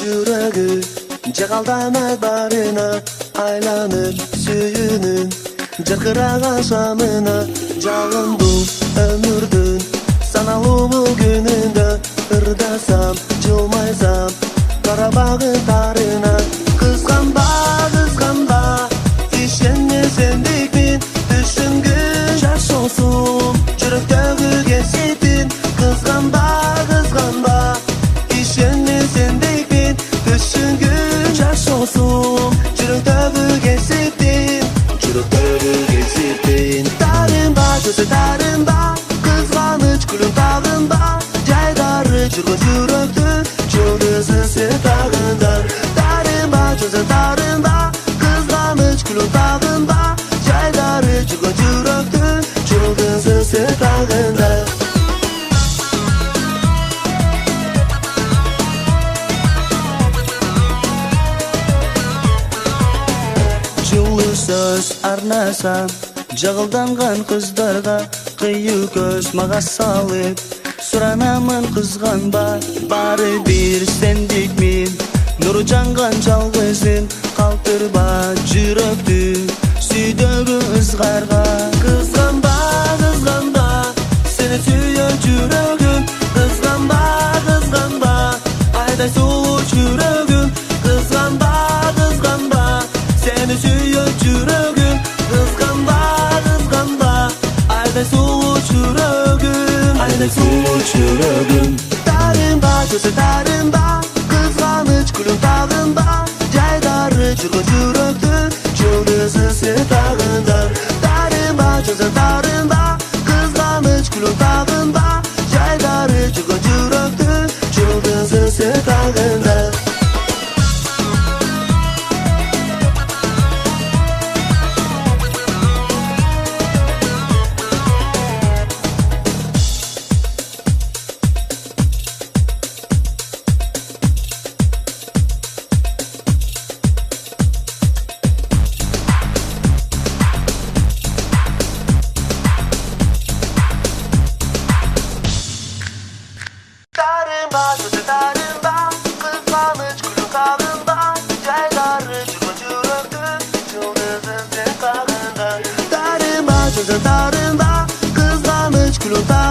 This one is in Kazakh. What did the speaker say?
Жүрегі жағалданар барына, айланып сүйінің жарқыраған шамына. Жалынды өмірдің саналу бұл күнінде, ырдасам, жылмайсам, қарабағын тарына. Қызғанба, қызғанба, ішіне сендікпен түсінгін жас olsun, жүректегі кесетін. Қызғанба, қызғанба, ішіне сендікпен түсінгін жас olsun, жүректегі кесетін. Жүректегі кесетін. Тарынба, көзі тарынба, қызғаныш күлін тағынба, жайдары жүрген жүректі жұлдызы сен тағындар. Тарынба, көзі тарынба, қызғаныш күлін тағынба, жайдары жүрген жүректі жұлдызы сен тағындар. Жылы сөз арнасам, жағылданған қыздарға, қию көз маға салып, сұранамын қызғанба, бары бір сендік мен. Нұры жанған жалғызын, қалтырба жүректі сүйдегі ызғарға. Қызғанба, қызғанба, сені сүйен жүрегім. Қызғанба, қызғанба, айдай сұлу жүрегім. Қызғанба, қызғанба, seni suyuyor yüreğim. Kızgınba, kızgınba, ayda soğuk yüreğim. Ayda soğuk yüreğim. Tarımba, gözü tarımba, kızgınış gülün tağında, jaydarı жүрген жүректі жұлдызы сен тағындар. Тарымба, gözü tarımba, kızgınış gülün tağında, jaydarı жүрген жүректі жұлдызы сен тағындар. Tarımba, gözü tarımba, kızgınış gülün tağında, jaydarı жүрген жүректі жұлдызы сен тағындар. Tarımba, gözü tarımba, kızgınış gülün tağında,